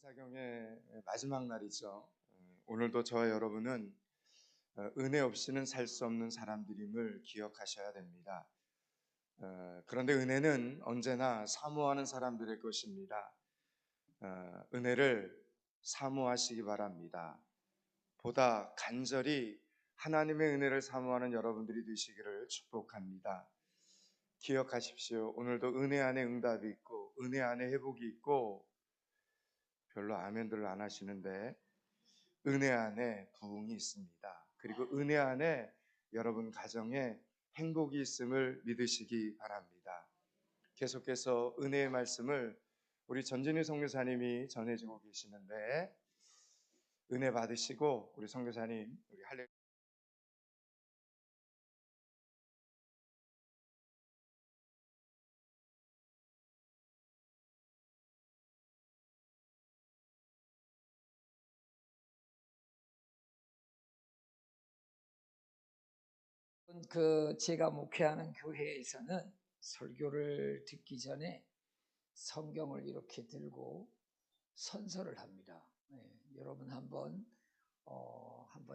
사경의 마지막 날이죠. 오늘도 저와 여러분은 은혜 없이는 살 수 없는 사람들임을 기억하셔야 됩니다. 그런데 은혜는 언제나 사모하는 사람들의 것입니다. 은혜를 사모하시기 바랍니다. 보다 간절히 하나님의 은혜를 사모하는 여러분들이 되시기를 축복합니다. 기억하십시오. 오늘도 은혜 안에 응답이 있고 은혜 안에 회복이 있고, 별로 아멘들을 안 하시는데 은혜 안에 부흥이 있습니다. 그리고 은혜 안에 여러분 가정에 행복이 있음을 믿으시기 바랍니다. 계속해서 은혜의 말씀을 우리 전진희 선교사님이 전해주고 계시는데, 은혜 받으시고 우리 선교사님 우리 할례. 제가 목회하는 교회에서는 설교를 듣기 전에 성경을 이렇게 들고 선서를 합니다. 여러분 한번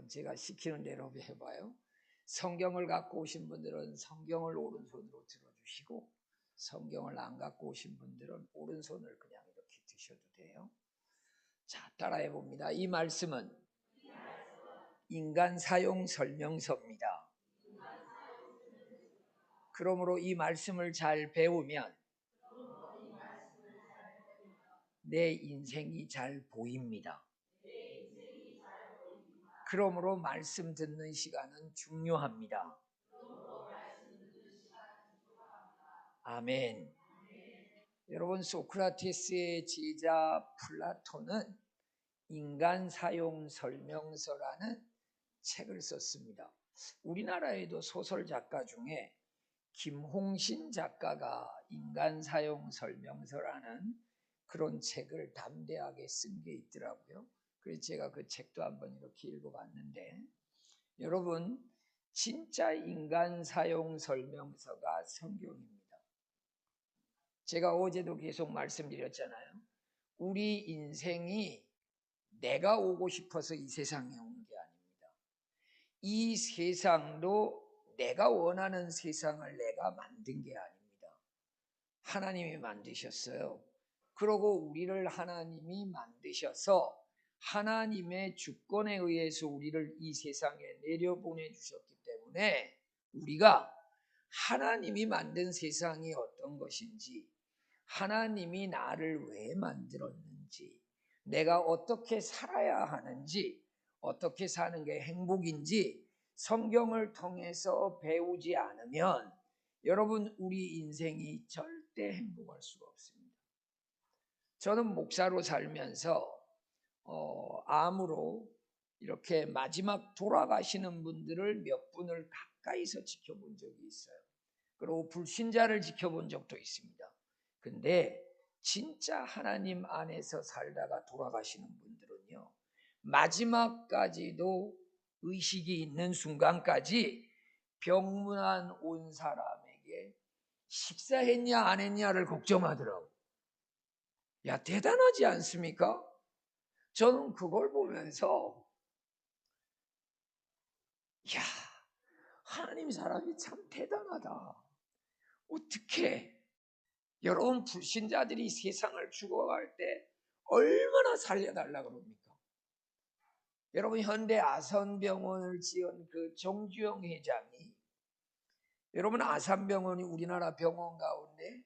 제가 시키는 대로 해봐요. 성경을 갖고 오신 분들은 성경을 오른손으로 들어주시고, 성경을 안 갖고 오신 분들은 오른손을 그냥 이렇게 드셔도 돼요. 자, 따라해 봅니다. 이 말씀은 인간 사용 설명서입니다. 그러므로 이 말씀을 잘 배우면 내 인생이 잘 보입니다. 그러므로 말씀 듣는 시간은 중요합니다. 아멘. 여러분, 소크라테스의 제자 플라톤은 인간 사용 설명서라는 책을 썼습니다. 우리나라에도 소설 작가 중에 김홍신 작가가 인간 사용 설명서라는 그런 책을 담대하게 쓴 게 있더라고요. 그래서 제가 그 책도 한번 이렇게 읽어봤는데, 여러분, 진짜 인간 사용 설명서가 성경입니다. 제가 어제도 계속 말씀드렸잖아요. 우리 인생이 내가 오고 싶어서 이 세상에 온 게 아닙니다. 이 세상도 내가 원하는 세상을 내가 만든 게 아닙니다. 하나님이 만드셨어요. 그리고 우리를 하나님이 만드셔서 하나님의 주권에 의해서 우리를 이 세상에 내려보내 주셨기 때문에, 우리가 하나님이 만든 세상이 어떤 것인지, 하나님이 나를 왜 만들었는지, 내가 어떻게 살아야 하는지, 어떻게 사는 게 행복인지 성경을 통해서 배우지 않으면 여러분, 우리 인생이 절대 행복할 수가 없습니다. 저는 목사로 살면서 암으로 이렇게 마지막 돌아가시는 분들을 몇 분을 가까이서 지켜본 적이 있어요. 그리고 불신자를 지켜본 적도 있습니다. 근데 진짜 하나님 안에서 살다가 돌아가시는 분들은요, 마지막까지도 의식이 있는 순간까지 병문안 온 사람에게 식사했냐 안 했냐를 걱정하더라고. 야, 대단하지 않습니까? 저는 그걸 보면서, 야, 하나님 사랑이 참 대단하다. 어떻게 여러분, 불신자들이 세상을 죽어갈 때 얼마나 살려달라고 그럽니까? 여러분, 현대 아산병원을 지은 그 정주영 회장이, 여러분, 아산병원이 우리나라 병원 가운데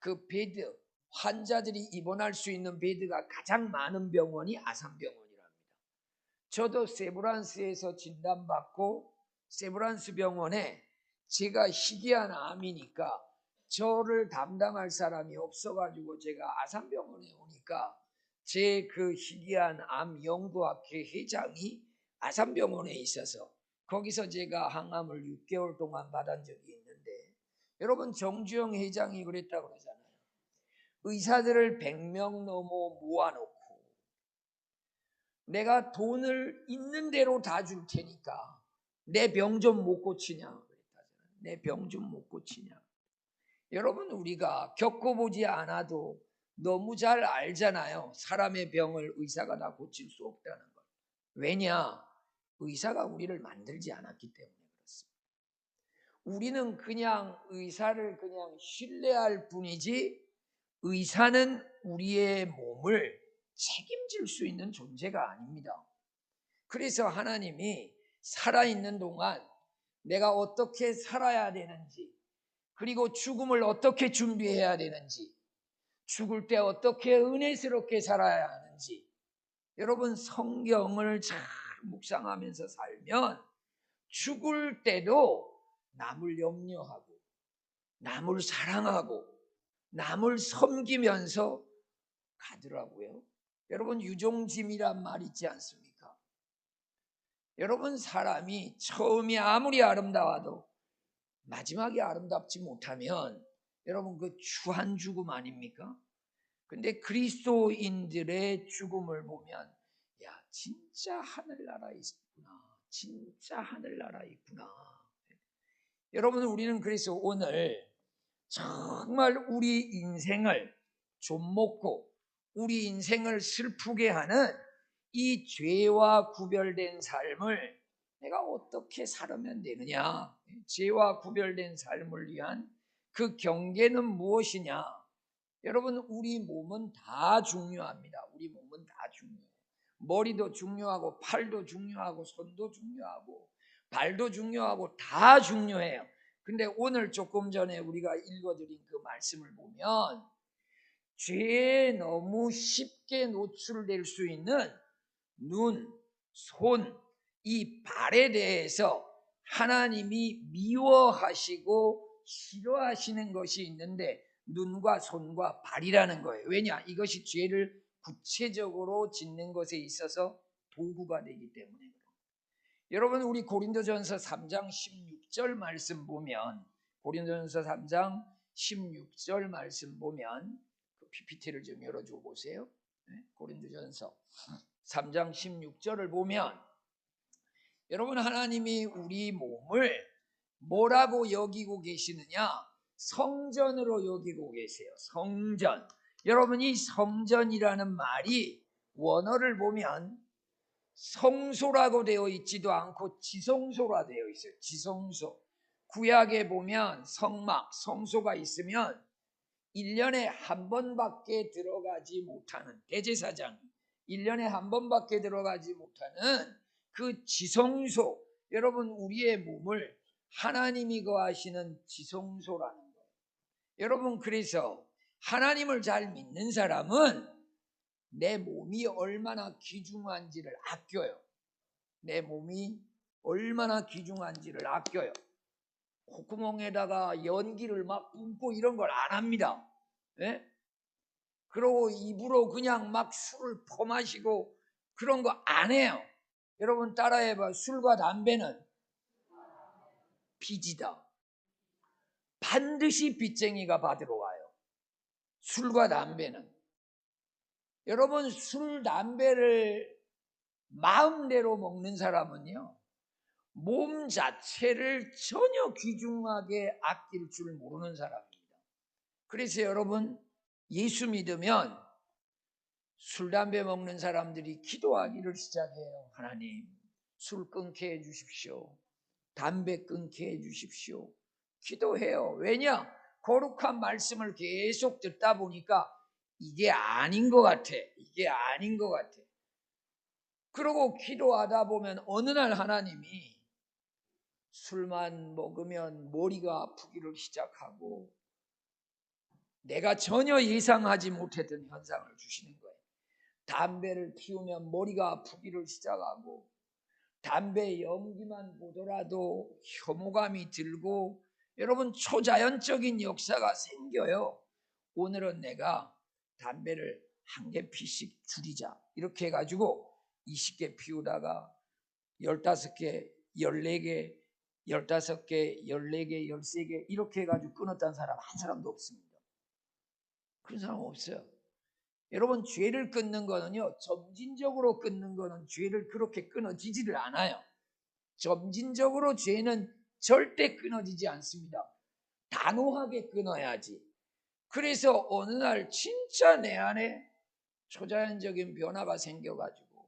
그 베드, 환자들이 입원할 수 있는 베드가 가장 많은 병원이 아산병원이랍니다. 저도 세브란스에서 진단받고 세브란스 병원에, 제가 희귀한 암이니까 저를 담당할 사람이 없어가지고 제가 아산병원에 오니까 제 그 희귀한 암 연구학회 회장이 아산병원에 있어서 거기서 제가 항암을 6개월 동안 받은 적이 있는데, 여러분, 정주영 회장이 그랬다고 그러잖아요. 의사들을 100명 넘어 모아놓고 내가 돈을 있는 대로 다 줄 테니까 내 병 좀 못 고치냐 그랬다잖아요. 내 병 좀 못 고치냐. 여러분, 우리가 겪어보지 않아도 너무 잘 알잖아요. 사람의 병을 의사가 다 고칠 수 없다는 걸. 왜냐? 의사가 우리를 만들지 않았기 때문에 그렇습니다. 우리는 그냥 의사를 그냥 신뢰할 뿐이지 의사는 우리의 몸을 책임질 수 있는 존재가 아닙니다. 그래서 하나님이 살아있는 동안 내가 어떻게 살아야 되는지, 그리고 죽음을 어떻게 준비해야 되는지, 죽을 때 어떻게 은혜스럽게 살아야 하는지, 여러분 성경을 잘 묵상하면서 살면 죽을 때도 남을 염려하고 남을 사랑하고 남을 섬기면서 가더라고요. 여러분 유종짐이란 말 있지 않습니까? 여러분 사람이 처음이 아무리 아름다워도 마지막이 아름답지 못하면 여러분 그 추한 죽음 아닙니까? 근데 그리스도인들의 죽음을 보면 야 진짜 하늘나라에 있구나. 진짜 하늘나라에 있구나. 여러분 우리는 그래서 오늘 정말 우리 인생을 좀먹고 우리 인생을 슬프게 하는 이 죄와 구별된 삶을 내가 어떻게 살면 되느냐, 죄와 구별된 삶을 위한 그 경계는 무엇이냐. 여러분 우리 몸은 다 중요합니다. 우리 몸은 다 중요해요. 머리도 중요하고 팔도 중요하고 손도 중요하고 발도 중요하고 다 중요해요. 근데 오늘 조금 전에 우리가 읽어드린 그 말씀을 보면 죄에 너무 쉽게 노출될 수 있는 눈, 손, 이 발에 대해서 하나님이 미워하시고 싫어하시는 것이 있는데 눈과 손과 발이라는 거예요. 왜냐? 이것이 죄를 구체적으로 짓는 것에 있어서 도구가 되기 때문에. 여러분 우리 고린도전서 3장 16절 말씀 보면 고린도전서 3장 16절 말씀 보면 그 PPT를 좀 열어줘 보세요. 고린도전서 3장 16절을 보면 여러분 하나님이 우리 몸을 뭐라고 여기고 계시느냐? 성전으로 여기고 계세요. 성전. 여러분 이 성전이라는 말이 원어를 보면 성소라고 되어 있지도 않고 지성소라 되어 있어요. 지성소. 구약에 보면 성막, 성소가 있으면 1년에 한 번밖에 들어가지 못하는 대제사장이 1년에 한 번밖에 들어가지 못하는 그 지성소. 여러분 우리의 몸을 하나님이 거하시는 지성소라는 거예요. 여러분 그래서 하나님을 잘 믿는 사람은 내 몸이 얼마나 귀중한지를 아껴요. 내 몸이 얼마나 귀중한지를 아껴요. 콧구멍에다가 연기를 막 뿜고 이런 걸 안 합니다. 예? 그러고 입으로 그냥 막 술을 퍼마시고 그런 거 안 해요. 여러분 따라해봐. 술과 담배는 빚이다. 반드시 빚쟁이가 받으러 와요. 술과 담배는. 여러분 술, 담배를 마음대로 먹는 사람은요, 몸 자체를 전혀 귀중하게 아낄 줄 모르는 사람입니다. 그래서 여러분 예수 믿으면 술, 담배 먹는 사람들이 기도하기를 시작해요. 하나님, 술 끊게 해주십시오. 담배 끊게 해주십시오. 기도해요. 왜냐? 거룩한 말씀을 계속 듣다 보니까 이게 아닌 것 같아. 이게 아닌 것 같아. 그러고 기도하다 보면 어느 날 하나님이 술만 먹으면 머리가 아프기를 시작하고 내가 전혀 예상하지 못했던 현상을 주시는 거예요. 담배를 피우면 머리가 아프기를 시작하고 담배 연기만 보더라도 혐오감이 들고 여러분 초자연적인 역사가 생겨요. 오늘은 내가 담배를 한 개 피씩 줄이자 이렇게 해가지고 20개 피우다가 15개, 14개, 15개, 14개, 13개 이렇게 해가지고 끊었다는 사람 한 사람도 없습니다. 그런 사람 없어요. 여러분 죄를 끊는 거는요, 점진적으로 끊는 거는 죄를 그렇게 끊어지지를 않아요. 점진적으로 죄는 절대 끊어지지 않습니다. 단호하게 끊어야지. 그래서 어느 날 진짜 내 안에 초자연적인 변화가 생겨가지고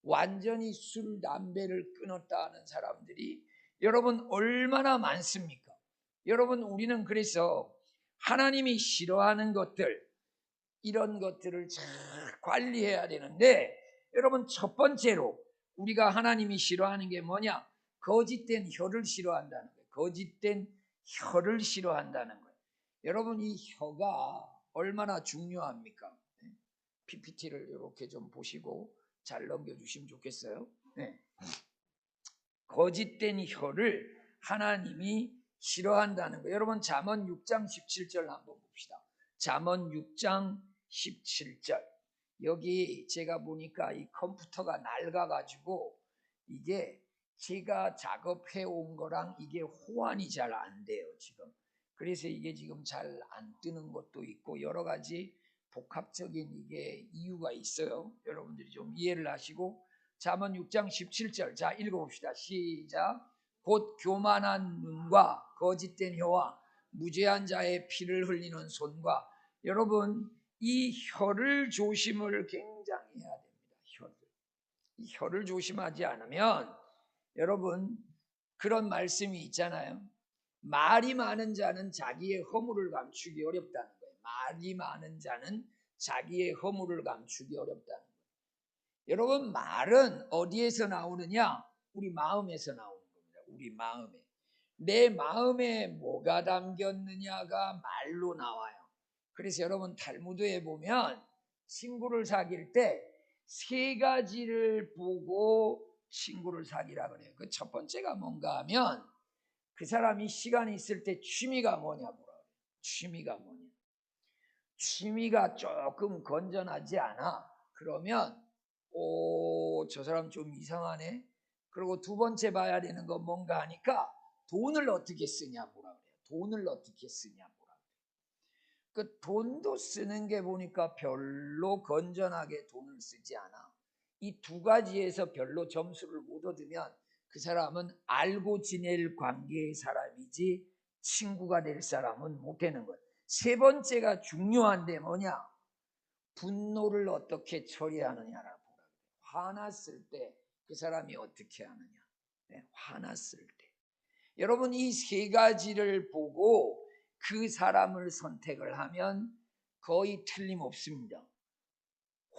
완전히 술, 담배를 끊었다 하는 사람들이 여러분 얼마나 많습니까? 여러분 우리는 그래서 하나님이 싫어하는 것들 이런 것들을 잘 관리해야 되는데 여러분 첫 번째로 우리가 하나님이 싫어하는 게 뭐냐? 거짓된 혀를 싫어한다는 거예요. 거짓된 혀를 싫어한다는 거예요. 여러분 이 혀가 얼마나 중요합니까? PPT를 이렇게 좀 보시고 잘 넘겨주시면 좋겠어요. 네. 거짓된 혀를 하나님이 싫어한다는 거예요. 여러분 잠언 6장 17절 한번 봅시다. 잠언 6장 17절. 여기 제가 보니까 이 컴퓨터가 낡아가지고 이게 제가 작업해 온 거랑 이게 호환이 잘 안 돼요 지금. 그래서 이게 지금 잘 안 뜨는 것도 있고 여러 가지 복합적인 이게 이유가 있어요. 여러분들이 좀 이해를 하시고 잠언 6장 17절 자 읽어봅시다. 시작. 곧 교만한 눈과 거짓된 혀와 무죄한 자의 피를 흘리는 손과 여러분 이 혀를 조심을 굉장히 해야 됩니다. 이 혀를 조심하지 않으면 여러분 그런 말씀이 있잖아요. 말이 많은 자는 자기의 허물을 감추기 어렵다는 거예요. 말이 많은 자는 자기의 허물을 감추기 어렵다는 거예요. 여러분 말은 어디에서 나오느냐? 우리 마음에서 나오는 겁니다. 우리 마음에. 내 마음에 뭐가 담겼느냐가 말로 나와요. 그래서 여러분 탈무드에 보면 친구를 사귈 때 세 가지를 보고 친구를 사귀라 그래요. 그 첫 번째가 뭔가 하면 그 사람이 시간이 있을 때 취미가 뭐냐 뭐라 그래요. 취미가 뭐냐. 취미가 조금 건전하지 않아. 그러면 저 사람 좀 이상하네. 그리고 두 번째 봐야 되는 건 뭔가 하니까 돈을 어떻게 쓰냐 뭐라 그래요. 돈을 어떻게 쓰냐 뭐라 그래요. 그 돈도 쓰는 게 보니까 별로 건전하게 돈을 쓰지 않아. 이 두 가지에서 별로 점수를 못 얻으면 그 사람은 알고 지낼 관계의 사람이지 친구가 될 사람은 못 되는 거예요. 세 번째가 중요한데 뭐냐? 분노를 어떻게 처리하느냐라고. 화났을 때 그 사람이 어떻게 하느냐. 네, 화났을 때. 여러분 이 세 가지를 보고 그 사람을 선택을 하면 거의 틀림없습니다.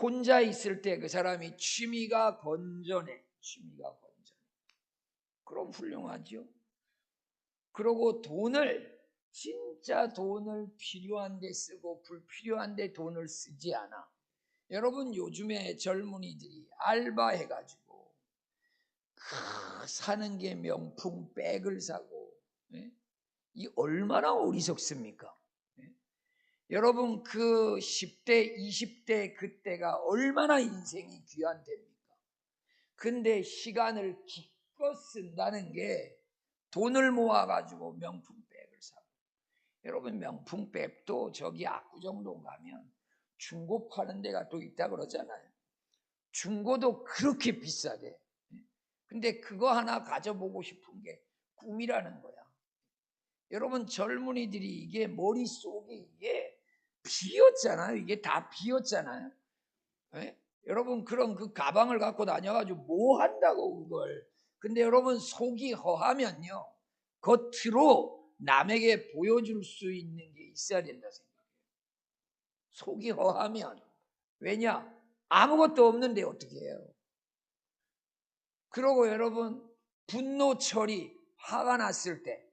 혼자 있을 때 그 사람이 취미가 건전해. 취미가 건전해. 그럼 훌륭하죠. 그리고 돈을 진짜 돈을 필요한 데 쓰고 불필요한 데 돈을 쓰지 않아. 여러분 요즘에 젊은이들이 알바해가지고 사는 게 명품 백을 사고 이 얼마나 어리석습니까? 여러분 그 10대 20대 그때가 얼마나 인생이 귀한 때입니까? 근데 시간을 기껏 쓴다는 게 돈을 모아가지고 명품백을 사고 여러분 명품백도 저기 압구정동 가면 중고 파는 데가 또 있다 그러잖아요. 중고도 그렇게 비싸대. 근데 그거 하나 가져보고 싶은 게 꿈이라는 거야. 여러분 젊은이들이 이게 머릿속에 이게 비었잖아요. 이게 다 비었잖아요. 네? 여러분 그런 그 가방을 갖고 다녀가지고 뭐 한다고 그걸. 근데 여러분 속이 허하면요. 겉으로 남에게 보여줄 수 있는 게 있어야 된다 생각해요. 속이 허하면. 왜냐? 아무것도 없는데 어떻게 해요? 그러고 여러분 분노 처리, 화가 났을 때,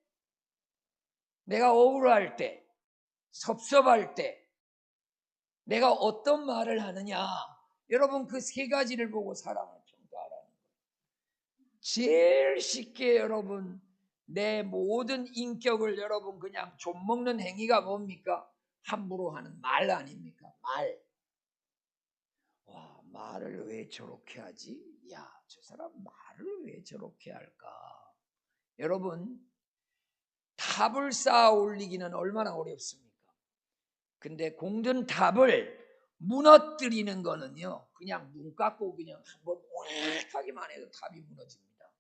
내가 억울할 때, 섭섭할 때, 내가 어떤 말을 하느냐. 여러분 그 세 가지를 보고 사람을 평가하라는 거예요. 제일 쉽게 여러분 내 모든 인격을 여러분 그냥 좀먹는 행위가 뭡니까? 함부로 하는 말 아닙니까? 말. 와, 말을 왜 저렇게 하지? 야, 저 사람 말을 왜 저렇게 할까? 여러분 탑을 쌓아 올리기는 얼마나 어렵습니까? 근데 공든 탑을 무너뜨리는 거는요, 그냥 눈 감고 그냥 한번 오락하기만 해도 탑이 무너집니다.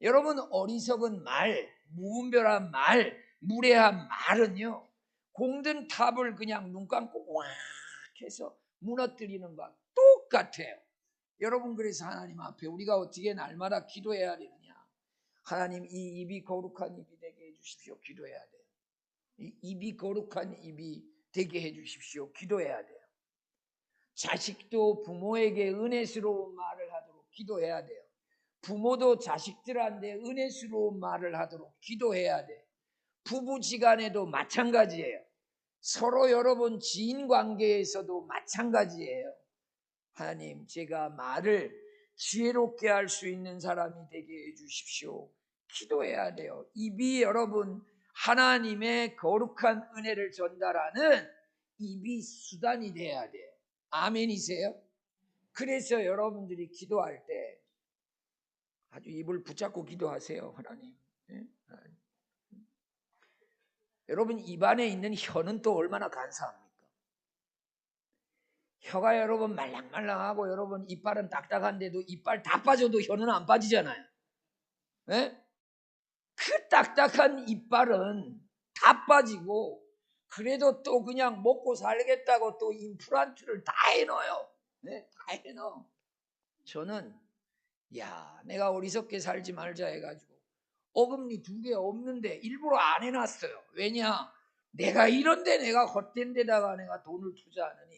여러분 어리석은 말, 무분별한 말, 무례한 말은요, 공든 탑을 그냥 눈 감고 왁 해서 무너뜨리는 것 똑같아요. 여러분, 그래서 하나님 앞에 우리가 어떻게 날마다 기도해야 되느냐? 하나님, 이 입이 거룩한 입이 되게 해주십시오. 기도해야 돼요. 이 입이 거룩한 입이 되게 해주십시오. 기도해야 돼요. 자식도 부모에게 은혜스러운 말을 하도록 기도해야 돼요. 부모도 자식들한테 은혜스러운 말을 하도록 기도해야 돼. 부부지간에도 마찬가지예요. 서로 여러분 지인 관계에서도 마찬가지예요. 하나님, 제가 말을 지혜롭게 할 수 있는 사람이 되게 해주십시오. 기도해야 돼요. 입이 여러분 하나님의 거룩한 은혜를 전달하는 입이 수단이 돼야 돼요. 아멘이세요? 그래서 여러분들이 기도할 때 아주 입을 붙잡고 기도하세요. 하나님. 하나님. 여러분, 입안에 있는 혀는 또 얼마나 간사합니까? 혀가 여러분 말랑말랑하고 여러분 이빨은 딱딱한데도 이빨 다 빠져도 혀는 안 빠지잖아요. 네? 그 딱딱한 이빨은 다 빠지고 그래도 또 그냥 먹고 살겠다고 또 임플란트를 다 해넣어요. 네? 다 해넣어. 저는 내가 어리석게 살지 말자 해가지고 어금니 2개 없는데 일부러 안 해놨어요. 왜냐? 내가 이런데 내가 헛된 데다가 내가 돈을 투자하느니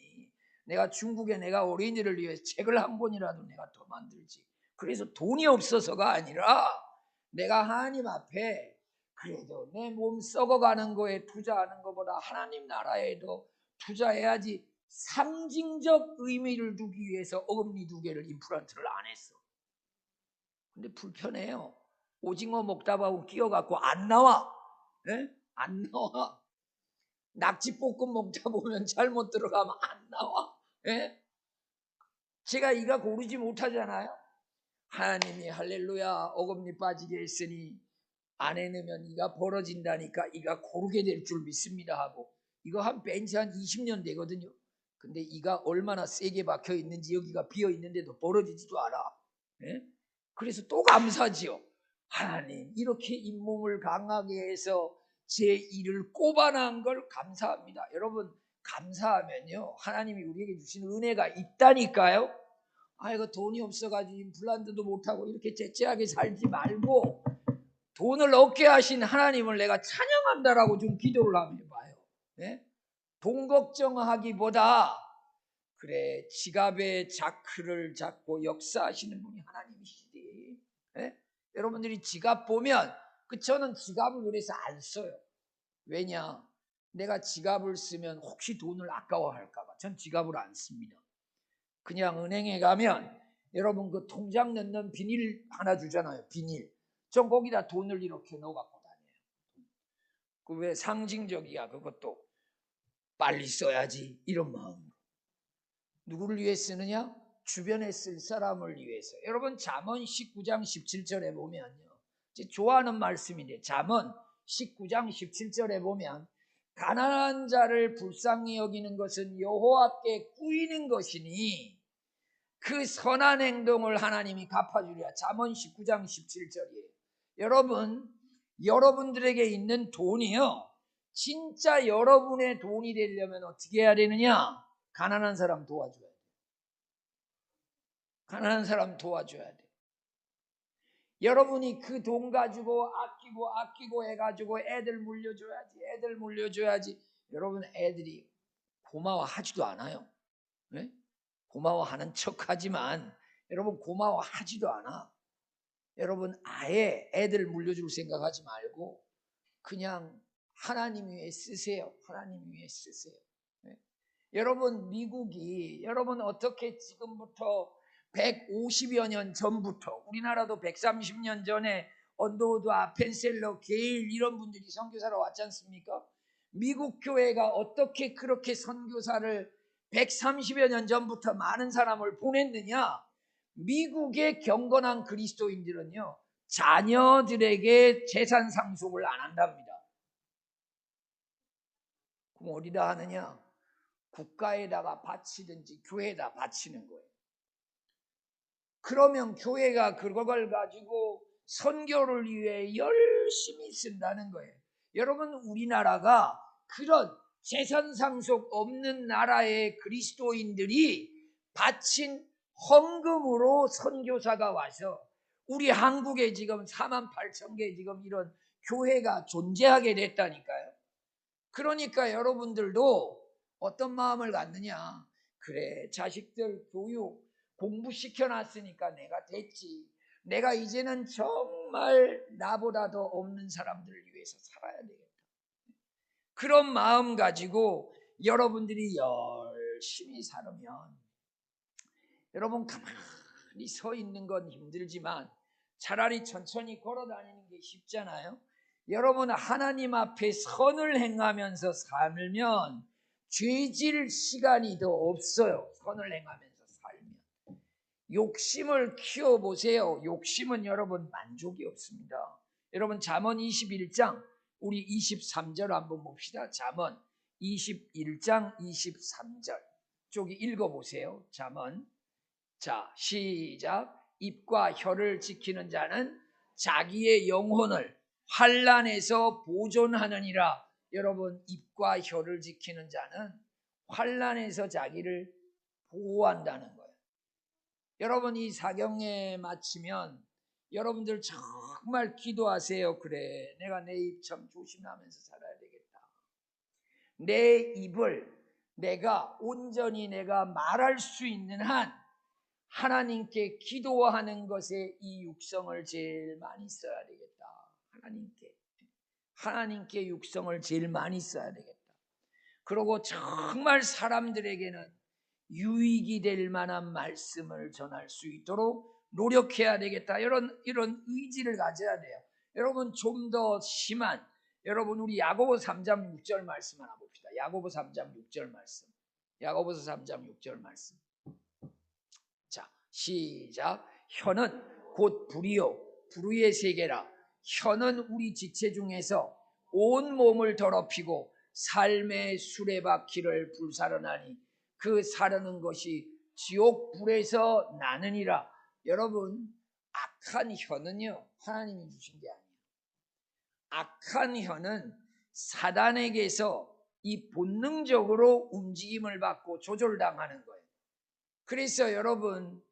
내가 중국에 내가 어린이를 위해서 책을 한 권이라도 내가 더 만들지. 그래서 돈이 없어서가 아니라 내가 하나님 앞에 그래도 내 몸 썩어가는 거에 투자하는 것보다 하나님 나라에도 투자해야지 상징적 의미를 두기 위해서 어금니 2개를 임플란트를 안 했어. 근데 불편해요. 오징어 먹다 보면 끼어갖고 안 나와. 네? 안 나와. 낙지볶음 먹다 보면 잘못 들어가면 안 나와. 예? 제가 이가 고르지 못하잖아요. 하나님이 할렐루야 어금니 빠지게 했으니 안에 넣으면 이가 벌어진다니까 이가 고르게 될 줄 믿습니다 하고 이거 한 벤치 한 20년 되거든요. 근데 이가 얼마나 세게 박혀 있는지 여기가 비어 있는데도 벌어지지도 않아. 예? 그래서 또 감사지요. 하나님 이렇게 잇몸을 강하게 해서 제 일을 꼽아난 걸 감사합니다. 여러분 감사하면요 하나님이 우리에게 주신 은혜가 있다니까요. 이거 돈이 없어가지고 임플란트도 못하고 이렇게 째째하게 살지 말고 돈을 얻게 하신 하나님을 내가 찬양한다라고 좀 기도를 한번 해봐요. 네? 돈 걱정하기보다 그래 지갑의 자크를 잡고 역사하시는 분이 하나님이시지. 네? 여러분들이 지갑 보면 저는 지갑을 그래서 안 써요. 왜냐? 내가 지갑을 쓰면 혹시 돈을 아까워할까봐 전 지갑을 안 씁니다. 그냥 은행에 가면 여러분 그 통장 넣는 비닐 하나 주잖아요. 비닐. 전 거기다 돈을 이렇게 넣어갖고 다녀요. 그 왜 상징적이야. 그것도 빨리 써야지 이런 마음으로. 누구를 위해 쓰느냐? 주변에 쓸 사람을 위해서. 여러분 잠언 19장 17절에 보면요. 제 좋아하는 말씀인데 잠언 19장 17절에 보면 가난한 자를 불쌍히 여기는 것은 여호와께 꾸이는 것이니 그 선한 행동을 하나님이 갚아주리라. 잠언 19장 17절이에요. 여러분, 여러분들에게 있는 돈이요. 진짜 여러분의 돈이 되려면 어떻게 해야 되느냐? 가난한 사람 도와줘야 돼. 가난한 사람 도와줘야 돼. 여러분이 그 돈 가지고 아끼고 해가지고 애들 물려줘야지. 여러분 애들이 고마워하지도 않아요. 네? 고마워하는 척하지만 여러분 고마워하지도 않아. 여러분 아예 애들 물려줄 생각하지 말고 그냥 하나님 위해 쓰세요. 하나님 위해 쓰세요. 네? 여러분 미국이 여러분 어떻게 지금부터 150여 년 전부터 우리나라도 130년 전에 언더우드, 아펜셀러, 게일 이런 분들이 선교사로 왔지 않습니까? 미국 교회가 어떻게 그렇게 선교사를 130여 년 전부터 많은 사람을 보냈느냐? 미국의 경건한 그리스도인들은요 자녀들에게 재산 상속을 안 한답니다. 그럼 어디다 하느냐? 국가에다가 바치든지 교회에다 바치는 거예요. 그러면 교회가 그걸 가지고 선교를 위해 열심히 쓴다는 거예요. 여러분 우리나라가 그런 재산 상속 없는 나라의 그리스도인들이 바친 헌금으로 선교사가 와서 우리 한국에 지금 48,000개 지금 이런 교회가 존재하게 됐다니까요. 그러니까 여러분들도 어떤 마음을 갖느냐? 그래, 자식들 교육 공부시켜 놨으니까 내가 됐지. 내가 이제는 정말 나보다 더 없는 사람들을 위해서 살아야 되겠다. 그런 마음 가지고 여러분들이 열심히 살면, 여러분 가만히 서 있는 건 힘들지만 차라리 천천히 걸어 다니는 게 쉽잖아요. 여러분 하나님 앞에 선을 행하면서 살면 죄질 시간이 더 없어요. 선을 행하면서 살면. 욕심을 키워보세요. 욕심은 여러분 만족이 없습니다. 여러분 잠언 21장 우리 23절 한번 봅시다. 잠언 21장 23절 쪽이 읽어보세요. 잠언. 자, 시작. 입과 혀를 지키는 자는 자기의 영혼을 환난에서 보존하느니라. 여러분, 입과 혀를 지키는 자는 환난에서 자기를 보호한다는 거예요. 여러분, 이 사경에 마치면 여러분들 정말 기도하세요. 그래, 내가 내 입 참 조심하면서 살아야 되겠다. 내 입을 내가 온전히 내가 말할 수 있는 한 하나님께 기도하는 것에 이 육성을 제일 많이 써야 되겠다. 하나님께 육성을 제일 많이 써야 되겠다. 그리고 정말 사람들에게는 유익이 될 만한 말씀을 전할 수 있도록 노력해야 되겠다. 이런 의지를 가져야 돼요. 여러분 좀 더 심한 여러분 우리 야고보 3장 6절 말씀 하나 봅시다. 야고보 3장 6절 말씀. 야고보서 3장 6절 말씀. 자, 시작. 혀는 곧 불이요 불의의 세계라. 혀는 우리 지체 중에서 온 몸을 더럽히고 삶의 수레바퀴를 불사르나니 그 사르는 것이 지옥 불에서 나느니라. 여러분 악한 혀는요 하나님이 주신 게 아니에요. 악한 혀는 사단에게서 이 본능적으로 움직임을 받고 조절당하는 거예요. 그래서 여러분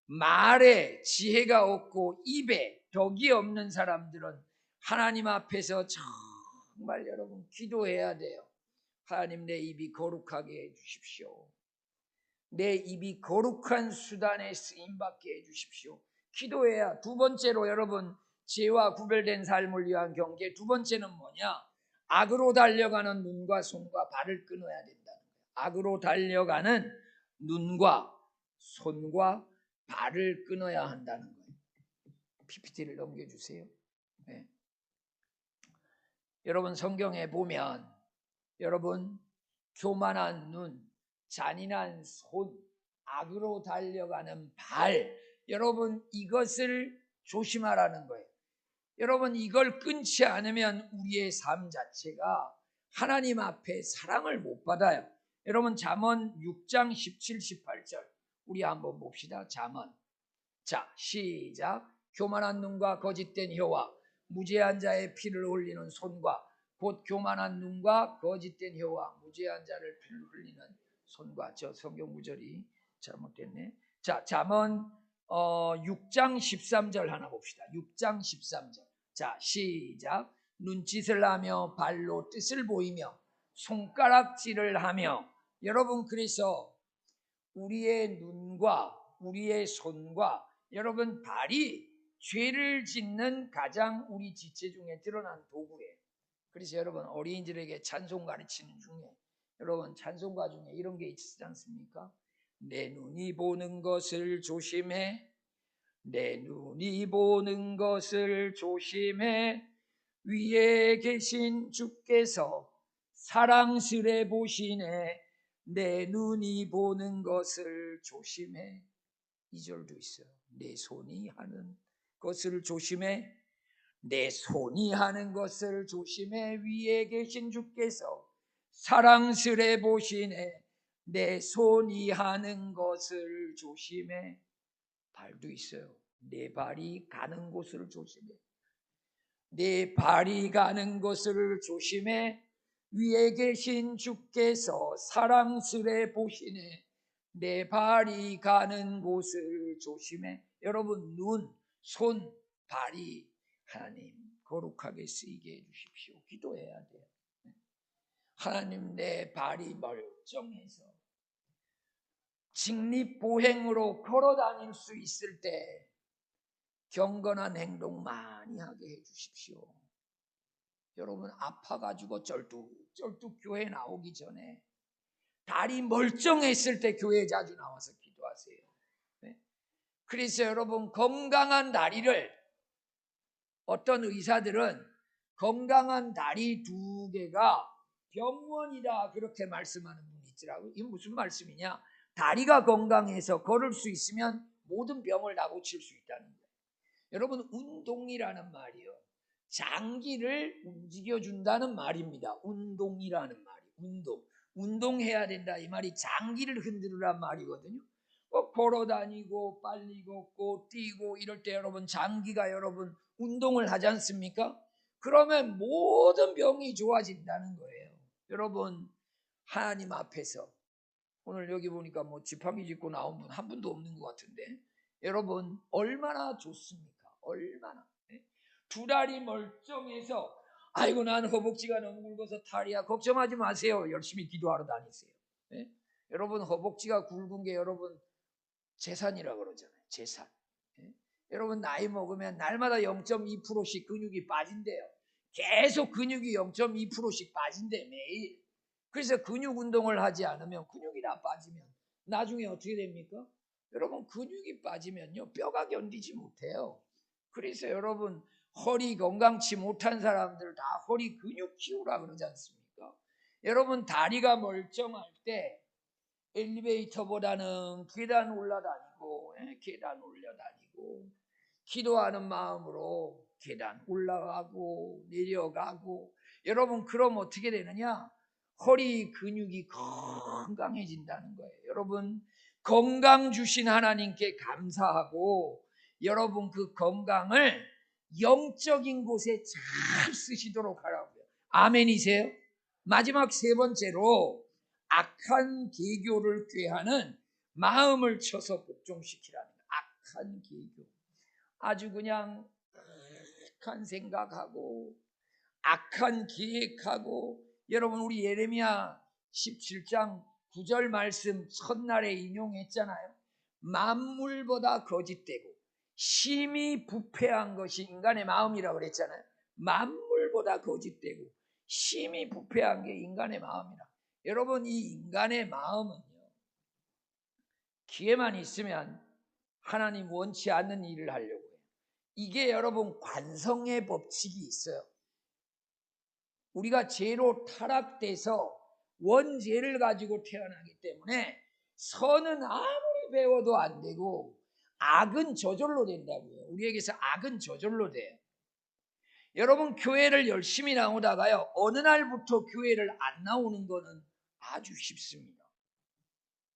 말에 지혜가 없고 입에 덕이 없는 사람들은 하나님 앞에서 정말 여러분 기도해야 돼요. 하나님 내 입이 거룩하게 해주십시오. 내 입이 거룩한 수단에 쓰임받게 해주십시오. 기도해야. 두 번째로 여러분 죄와 구별된 삶을 위한 경계 두 번째는 뭐냐? 악으로 달려가는 눈과 손과 발을 끊어야 된다는 거예요. 악으로 달려가는 눈과 손과 발을 끊어야 한다는 거예요. PPT를 넘겨주세요. 네. 여러분 성경에 보면 여러분 교만한 눈, 잔인한 손, 악으로 달려가는 발, 여러분 이것을 조심하라는 거예요. 여러분 이걸 끊지 않으면 우리의 삶 자체가 하나님 앞에 사랑을 못 받아요. 여러분 잠언 6장 17, 18절 우리 한번 봅시다. 잠언. 자, 시작. 교만한 눈과 거짓된 혀와 무죄한 자의 피를 흘리는 손과 곧 교만한 눈과 거짓된 혀와 무죄한 자를 피를 흘리는 손과. 저 성경 구절이 잘못됐네. 자, 잠언 6장 13절 하나 봅시다. 6장 13절. 자, 시작. 눈짓을 하며 발로 뜻을 보이며 손가락질을 하며. 여러분 그래서 우리의 눈과 우리의 손과 여러분 발이 죄를 짓는 가장 우리 지체 중에 드러난 도구예요. 그래서 여러분 어린이들에게 찬송 가르치는 중에 여러분 찬송가 중에 이런 게 있지 않습니까? 내 눈이 보는 것을 조심해. 내 눈이 보는 것을 조심해. 위에 계신 주께서 사랑스레 보시네. 내 눈이 보는 것을 조심해. 2절도 있어요. 내 손이 하는 것을 조심해. 내 손이 하는 것을 조심해. 위에 계신 주께서 사랑스레 보시네. 내 손이 하는 것을 조심해. 발도 있어요. 내 발이 가는 곳을 조심해. 내 발이 가는 것을 조심해. 위에 계신 주께서 사랑스레 보시네. 내 발이 가는 곳을 조심해. 여러분, 눈, 손, 발이 하나님 거룩하게 쓰이게 해주십시오. 기도해야 돼요. 하나님, 내 발이 멀쩡해서 직립보행으로 걸어 다닐 수 있을 때 경건한 행동 많이 하게 해주십시오. 여러분, 아파가지고 쩔뚝 교회 나오기 전에 다리 멀쩡했을 때 교회 자주 나와서 기도하세요. 네? 그래서 여러분, 건강한 다리를, 어떤 의사들은 건강한 다리 2개가 병원이다 그렇게 말씀하는 분이 있더라고요. 이게 무슨 말씀이냐? 다리가 건강해서 걸을 수 있으면 모든 병을 다 고칠 수 있다는 거예요. 여러분, 운동이라는 말이요, 장기를 움직여준다는 말입니다. 운동이라는 말이, 운동해야 된다 이 말이 장기를 흔들으란 말이거든요. 걸어다니고 빨리 걷고 뛰고 이럴 때 여러분, 장기가 여러분 운동을 하지 않습니까? 그러면 모든 병이 좋아진다는 거예요. 여러분, 하나님 앞에서 오늘 여기 보니까 뭐 지팡이 짚고 나온 분 한 분도 없는 것 같은데, 여러분 얼마나 좋습니까? 얼마나. 네? 2다리 멀쩡해서 아이고 난 허벅지가 너무 굵어서 탈이야. 걱정하지 마세요. 열심히 기도하러 다니세요. 네? 여러분, 허벅지가 굵은 게 여러분 재산이라고 그러잖아요. 재산. 네? 여러분, 나이 먹으면 날마다 0.2%씩 근육이 빠진대요. 계속 근육이 0.2%씩 빠진대, 매일. 그래서 근육 운동을 하지 않으면, 근육이 다 빠지면 나중에 어떻게 됩니까? 여러분, 근육이 빠지면요, 뼈가 견디지 못해요. 그래서 여러분, 허리 건강치 못한 사람들 다 허리 근육 키우라 그러지 않습니까? 여러분, 다리가 멀쩡할 때 엘리베이터보다는 계단 올라다니고, 계단 올려다니고, 기도하는 마음으로 계단 올라가고 내려가고. 여러분, 그럼 어떻게 되느냐? 허리 근육이 건강해진다는 거예요. 여러분, 건강 주신 하나님께 감사하고, 여러분 그 건강을 영적인 곳에 잘 쓰시도록 하라고요. 아멘이세요? 마지막 3번째로, 악한 계교를 꾀하는 마음을 쳐서 복종시키라는 거예요. 악한 계교. 아주 그냥 악한 생각하고 악한 계획하고. 여러분, 우리 예레미야 17장 9절 말씀 첫날에 인용했잖아요. 만물보다 거짓되고 심히 부패한 것이 인간의 마음이라고 그랬잖아요. 만물보다 거짓되고 심히 부패한 게 인간의 마음이라. 여러분, 이 인간의 마음은요, 기회만 있으면 하나님 원치 않는 일을 하려고 해요. 이게 여러분 관성의 법칙이 있어요. 우리가 죄로 타락돼서 원죄를 가지고 태어나기 때문에 선은 아무리 배워도 안 되고 악은 저절로 된다고요. 우리에게서 악은 저절로 돼요. 여러분, 교회를 열심히 나오다가요, 어느 날부터 교회를 안 나오는 거는 아주 쉽습니다.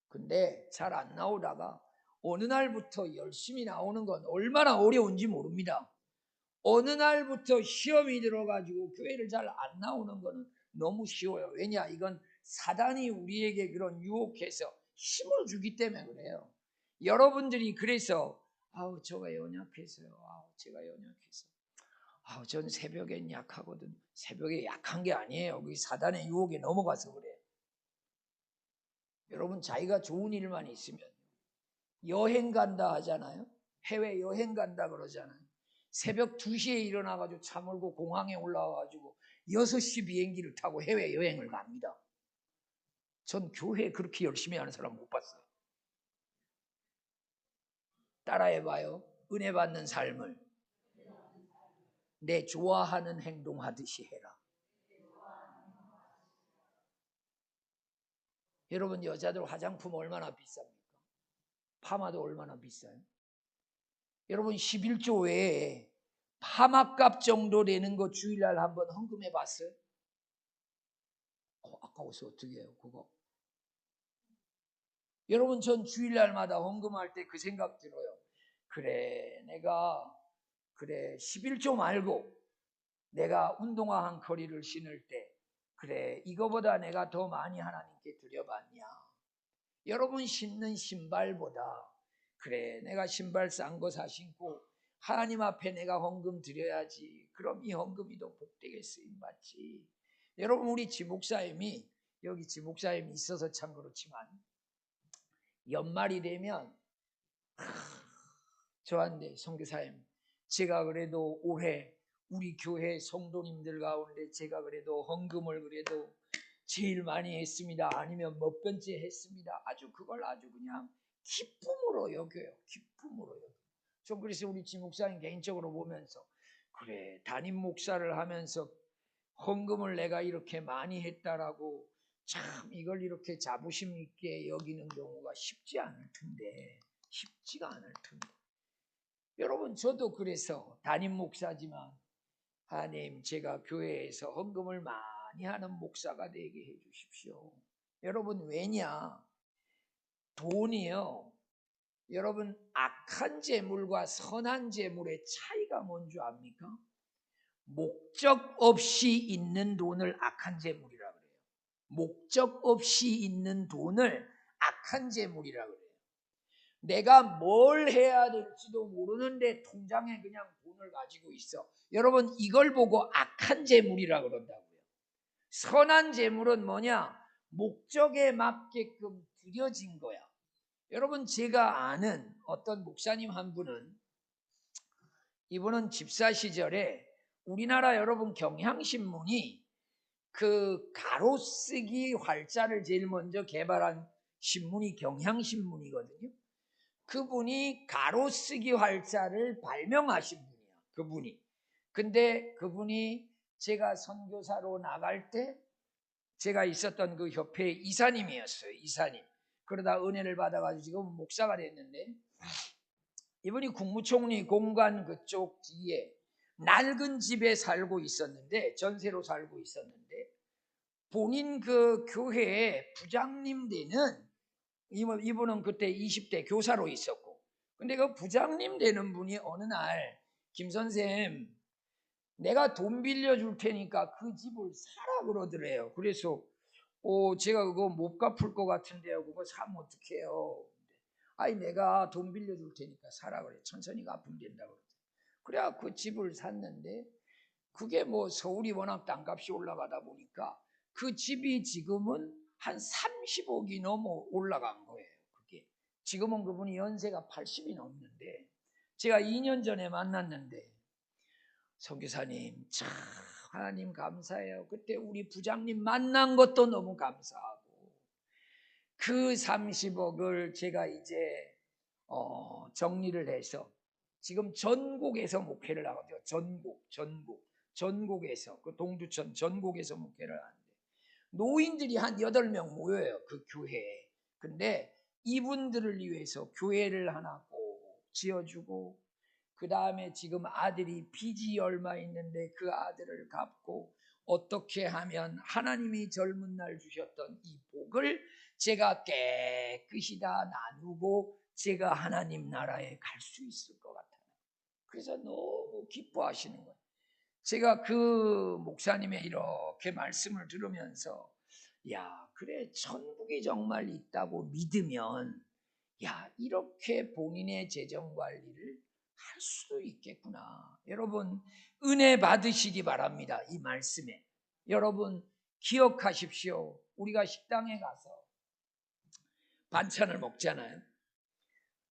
근데 잘 안 나오다가 어느 날부터 열심히 나오는 건 얼마나 어려운지 모릅니다. 어느 날부터 시험이 들어가지고 교회를 잘 안 나오는 거는 너무 쉬워요. 왜냐? 이건 사단이 우리에게 그런 유혹해서 힘을 주기 때문에 그래요. 여러분들이 그래서 아우 저가 연약해서요. 아우 제가 연약해서. 아우 전 새벽엔 약하거든. 새벽에 약한 게 아니에요. 그 사단의 유혹에 넘어가서 그래요. 여러분, 자기가 좋은 일만 있으면 여행 간다 하잖아요. 해외 여행 간다 그러잖아요. 새벽 2시에 일어나가지고 차 몰고 공항에 올라와가지고 6시 비행기를 타고 해외 여행을 갑니다. 전 교회 그렇게 열심히 하는 사람 못 봤어요. 따라해봐요. 은혜 받는 삶을 내 좋아하는 행동하듯이 해라. 여러분, 여자들 화장품 얼마나 비쌉니까? 파마도 얼마나 비싸요? 여러분, 11조 외에 파마값 정도 되는 거 주일날 한번 헌금해 봤어요? 아까워서 어떻게 해요 그거? 여러분, 전 주일날마다 헌금할 때 그 생각 들어요. 그래, 내가 11조 말고 내가 운동화 한 커리를 신을 때 그래, 이거보다 내가 더 많이 하나님께 드려봤냐? 여러분 신는 신발보다 그래, 내가 신발 싼 거 사 신고 하나님 앞에 내가 헌금 드려야지. 그럼 이 헌금이 더 복되게 쓰임받지. 여러분 우리 지목사님이 여기 지목사님이 있어서 참 그렇지만 연말이 되면 저한테 선교사님 제가 그래도 올해 우리 교회 성도님들 가운데 제가 그래도 헌금을 그래도 제일 많이 했습니다. 아니면 몇 번째 했습니다. 아주 그걸 아주 그냥 기쁨으로 여겨요. 기쁨으로 여겨요. 저 그래서 우리 지목사님 개인적으로 보면서 그래 담임 목사를 하면서 헌금을 내가 이렇게 많이 했다라고 참 이걸 이렇게 자부심 있게 여기는 경우가 쉽지 않을 텐데 쉽지가 않을 텐데 여러분 저도 그래서 담임 목사지만 하나님 제가 교회에서 헌금을 많이 하는 목사가 되게 해주십시오. 여러분 왜냐? 돈이요. 여러분 악한 재물과 선한 재물의 차이가 뭔 줄 압니까? 목적 없이 있는 돈을 악한 재물이라 그래요. 목적 없이 있는 돈을 악한 재물이라 그래요. 내가 뭘 해야 될지도 모르는데 통장에 그냥 돈을 가지고 있어. 여러분 이걸 보고 악한 재물이라 그런다고요. 선한 재물은 뭐냐? 목적에 맞게끔 들여진 거야. 여러분 제가 아는 어떤 목사님 한 분은 이분은 집사 시절에 우리나라 여러분 경향신문이 그 가로쓰기 활자를 제일 먼저 개발한 신문이 경향신문이거든요. 그분이 가로쓰기 활자를 발명하신 분이야. 그분이. 근데 그분이 제가 선교사로 나갈 때 제가 있었던 그 협회의 이사님이었어요. 이사님. 그러다 은혜를 받아가지고 지금 목사가 됐는데 이분이 국무총리 공관 그쪽 뒤에 낡은 집에 살고 있었는데 전세로 살고 있었는데 본인 그 교회의 부장님 되는 이분은 그때 20대 교사로 있었고 근데 그 부장님 되는 분이 어느 날 김 선생 내가 돈 빌려줄 테니까 그 집을 사라 그러더래요. 그래서 제가 그거 못 갚을 것 같은데요. 그거 사면 어떡해요? 아니 내가 돈 빌려줄 테니까 사라 그래. 천천히 갚으면 된다고 그래. 그래야 그 집을 샀는데 그게 뭐 서울이 워낙 땅값이 올라가다 보니까 그 집이 지금은 한 30억이 넘어 올라간 거예요. 그게 지금은 그분이 연세가 80이 넘는데 제가 2년 전에 만났는데 선교사님 참 하나님 감사해요. 그때 우리 부장님 만난 것도 너무 감사하고 그 30억을 제가 이제 정리를 해서 지금 전국에서 목회를 하거든요. 전국에서 그 동두천 전국에서 목회를 하는데 노인들이 한 8명 모여요. 그 교회에. 근데 이분들을 위해서 교회를 하나 꼭 지어주고 그 다음에 지금 아들이 빚이 얼마 있는데 그 아들을 갚고 어떻게 하면 하나님이 젊은 날 주셨던 이 복을 제가 깨끗이 다 나누고 제가 하나님 나라에 갈 수 있을 것 같아요. 그래서 너무 기뻐하시는 거예요. 제가 그 목사님의 이렇게 말씀을 들으면서 야 그래 천국이 정말 있다고 믿으면 야 이렇게 본인의 재정 관리를 할 수도 있겠구나. 여러분 은혜 받으시기 바랍니다. 이 말씀에 여러분 기억하십시오. 우리가 식당에 가서 반찬을 먹잖아요.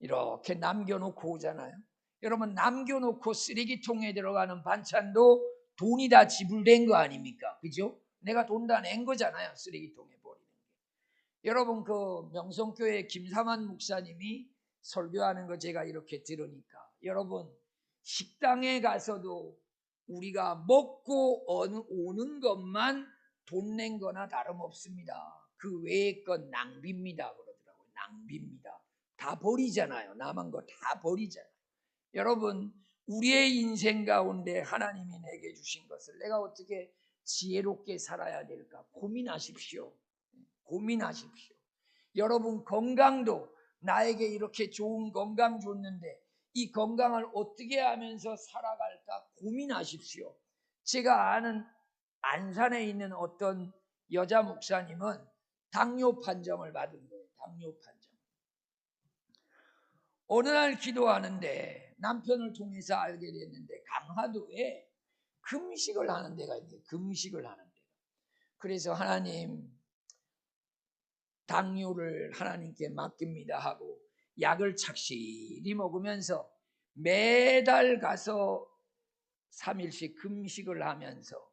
이렇게 남겨놓고 오잖아요. 여러분 남겨놓고 쓰레기통에 들어가는 반찬도 돈이 다 지불된 거 아닙니까? 그죠? 내가 돈 다 낸 거잖아요. 쓰레기통에 버리는 게. 여러분 그 명성교회 김삼환 목사님이 설교하는 거 제가 이렇게 들으니까 여러분 식당에 가서도 우리가 먹고 오는 것만 돈 낸 거나 다름없습니다. 그 외의 건 낭비입니다 그러더라고요. 낭비입니다. 다 버리잖아요. 남은 거 다 버리잖아요. 여러분 우리의 인생 가운데 하나님이 내게 주신 것을 내가 어떻게 지혜롭게 살아야 될까 고민하십시오. 고민하십시오. 여러분 건강도 나에게 이렇게 좋은 건강 줬는데 이 건강을 어떻게 하면서 살아갈까 고민하십시오. 제가 아는 안산에 있는 어떤 여자 목사님은 당뇨 판정을 받은 거예요. 당뇨 판정. 어느 날 기도하는데 남편을 통해서 알게 됐는데 강화도에 금식을 하는 데가 있네요. 금식을 하는 데가. 그래서 하나님, 당뇨를 하나님께 맡깁니다 하고 약을 착실히 먹으면서 매달 가서 3일씩 금식을 하면서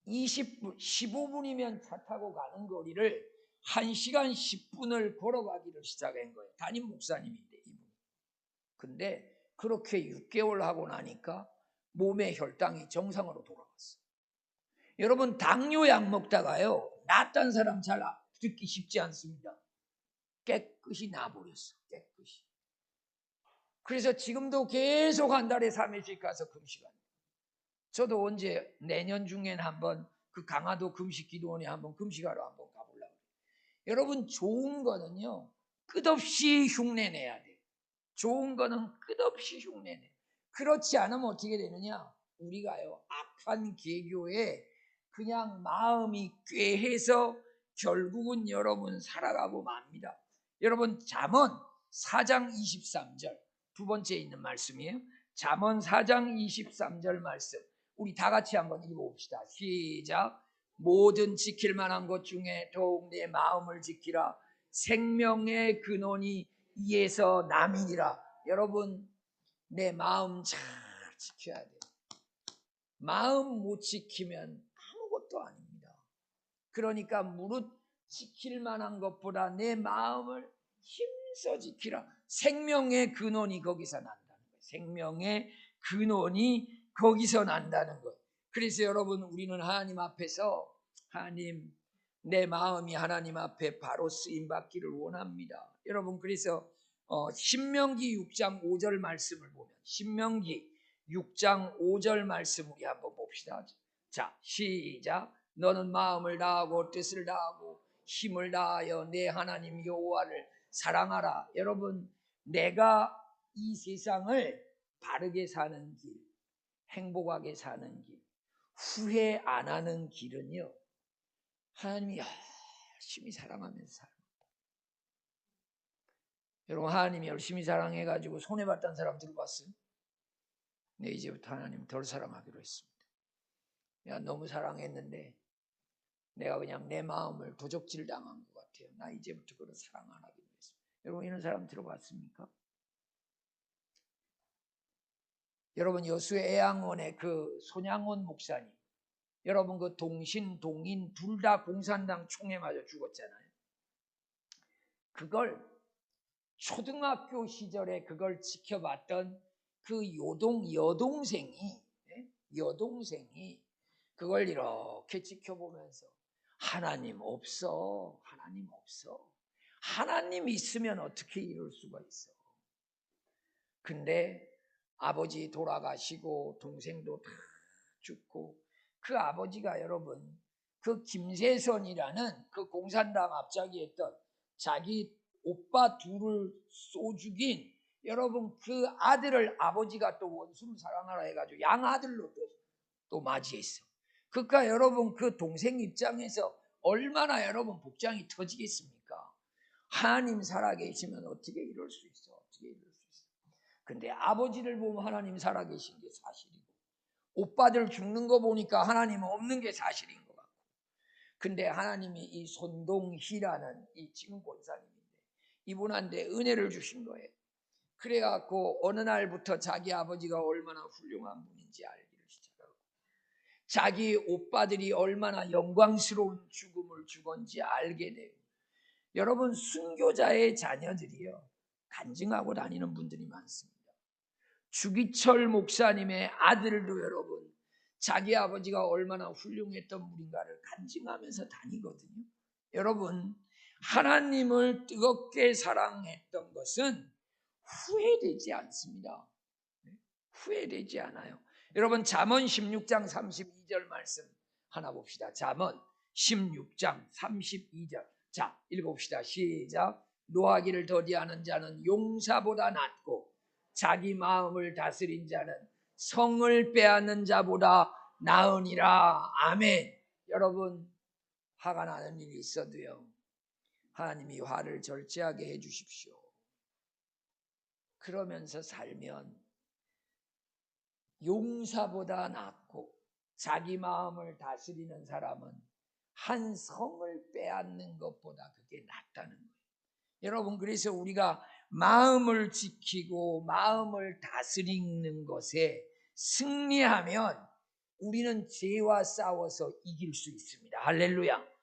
20분, 15분이면 차 타고 가는 거리를 1시간 10분을 걸어가기를 시작한 거예요. 담임 목사님인데 이분. 근데 그렇게 6개월 하고 나니까 몸의 혈당이 정상으로 돌아갔어요. 여러분, 당뇨 약 먹다가요, 낫던 사람 잘 듣기 쉽지 않습니다. 깨끗이 나버렸어. 깨끗이. 그래서 지금도 계속 한 달에 3일씩 가서 금식합니다. 저도 언제 내년 중엔 한번 그 강화도 금식 기도원에 한번 금식하러 한번 가보려고 해요. 여러분, 좋은 거는요, 끝없이 흉내내야 돼요. 좋은 거는 끝없이 흉내내. 그렇지 않으면 어떻게 되느냐? 우리가요, 악한 계교에 그냥 마음이 꾀해서 결국은 여러분 살아가고 맙니다. 여러분, 잠언 4장 23절 두 번째 있는 말씀이에요. 잠언 4장 23절 말씀 우리 다 같이 한번 읽어봅시다. 시작. 모든 지킬 만한 것 중에 더욱 내 마음을 지키라. 생명의 근원이 이에서 남이니라. 여러분, 내 마음 잘 지켜야 돼요. 마음 못 지키면 아무것도 아닙니다. 그러니까 무릇 지킬 만한 것보다 내 마음을 힘써 지키라. 생명의 근원이 거기서 난다는 거예요. 생명의 근원이 거기서 난다는 거예요. 그래서 여러분, 우리는 하나님 앞에서 하나님, 내 마음이 하나님 앞에 바로 쓰임 받기를 원합니다. 여러분, 그래서 신명기 6장 5절 말씀을 보면 신명기 6장 5절 말씀 우리 한번 봅시다. 자, 시작. 너는 마음을 다하고 뜻을 다하고 힘을 다하여 내 하나님 여호와를 사랑하라. 여러분, 내가 이 세상을 바르게 사는 길, 행복하게 사는 길, 후회 안 하는 길은요, 하나님이 열심히 사랑하면서 살아요. 여러분, 하나님이 열심히 사랑해가지고 손해봤다는 사람 들어봤어요? 네, 이제부터 하나님 덜 사랑하기로 했습니다. 내가 너무 사랑했는데 내가 그냥 내 마음을 도적질 당한 것 같아요. 나 이제부터 그런 사랑 안 하기로 했습니다. 여러분, 이런 사람 들어봤습니까? 여러분, 여수의 애양원의 그 손양원 목사님, 여러분 그 동신, 동인 둘 다 공산당 총에 맞아 죽었잖아요. 그걸 초등학교 시절에 그걸 지켜봤던 그 여동생이 그걸 이렇게 지켜보면서 하나님 없어. 하나님 있으면 어떻게 이럴 수가 있어. 근데 아버지 돌아가시고 동생도 다 죽고 그 아버지가 여러분 그 김세선이라는 그 공산당 앞자기했던 자기 오빠 둘을 쏘 죽인 여러분 그 아들을 아버지가 또 원수를 사랑하라 해가지고 양아들로 또 맞이했어. 그러니까 여러분 그 동생 입장에서 얼마나 여러분 복장이 터지겠습니까? 하나님 살아계시면 어떻게 이럴 수 있어? 근데 아버지를 보면 하나님 살아계신 게 사실이고 오빠들 죽는 거 보니까 하나님은 없는 게 사실인 것 같고 근데 하나님이 이 손동희라는 이 지금 권사님인데 이분한테 은혜를 주신 거예요. 그래갖고 어느 날부터 자기 아버지가 얼마나 훌륭한 분인지 알기를 시작하고 자기 오빠들이 얼마나 영광스러운 죽음을 죽었는지 알게 돼요. 여러분, 순교자의 자녀들이요 간증하고 다니는 분들이 많습니다. 주기철 목사님의 아들도 여러분 자기 아버지가 얼마나 훌륭했던 분인가를 간증하면서 다니거든요. 여러분, 하나님을 뜨겁게 사랑했던 것은 후회되지 않습니다. 후회되지 않아요. 여러분, 잠언 16장 32절 말씀 하나 봅시다. 잠언 16장 32절. 자, 읽어봅시다. 시작. 노하기를 더디하는 자는 용사보다 낫고 자기 마음을 다스린 자는 성을 빼앗는 자보다 나으니라. 아멘. 여러분, 화가 나는 일이 있어도요, 하나님이 화를 절제하게 해주십시오. 그러면서 살면 용사보다 낫고, 자기 마음을 다스리는 사람은 한 성을 빼앗는 것보다 그게 낫다는 거예요. 여러분, 그래서 우리가 마음을 지키고 마음을 다스리는 것에 승리하면 우리는 죄와 싸워서 이길 수 있습니다. 할렐루야.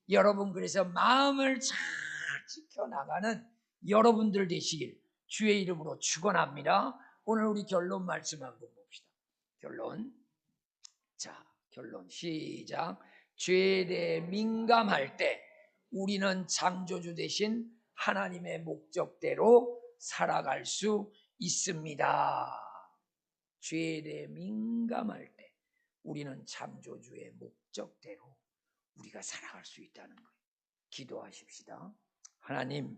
여러분, 그래서 마음을 잘 지켜나가는 여러분들 되시길 주의 이름으로 축원합니다. 오늘 우리 결론 말씀 한번 봅시다. 결론. 자, 결론 시작. 죄에 대해 민감할 때 우리는 창조주 되신 하나님의 목적대로 살아갈 수 있습니다. 죄에 대해 민감할 때 우리는 창조주의 목적대로 우리가 살아갈 수 있다는 거예요. 기도하십시다. 하나님,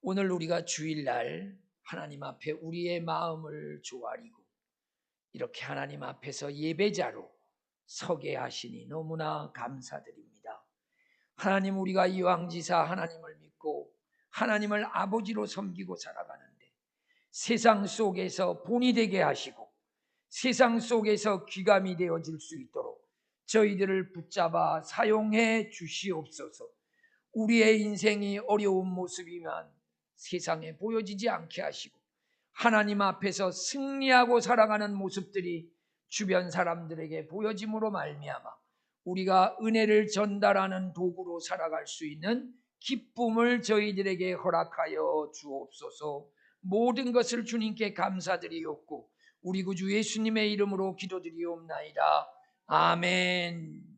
오늘 우리가 주일날 하나님 앞에 우리의 마음을 조아리고 이렇게 하나님 앞에서 예배자로 서게 하시니 너무나 감사드립니다. 하나님, 우리가 이왕지사 하나님을 믿고 하나님을 아버지로 섬기고 살아가는데 세상 속에서 본이 되게 하시고 세상 속에서 귀감이 되어질 수 있도록 저희들을 붙잡아 사용해 주시옵소서. 우리의 인생이 어려운 모습이면 세상에 보여지지 않게 하시고 하나님 앞에서 승리하고 살아가는 모습들이 주변 사람들에게 보여짐으로 말미암아 우리가 은혜를 전달하는 도구로 살아갈 수 있는 기쁨을 저희들에게 허락하여 주옵소서. 모든 것을 주님께 감사드리옵고 우리 구주 예수님의 이름으로 기도드리옵나이다. 아멘.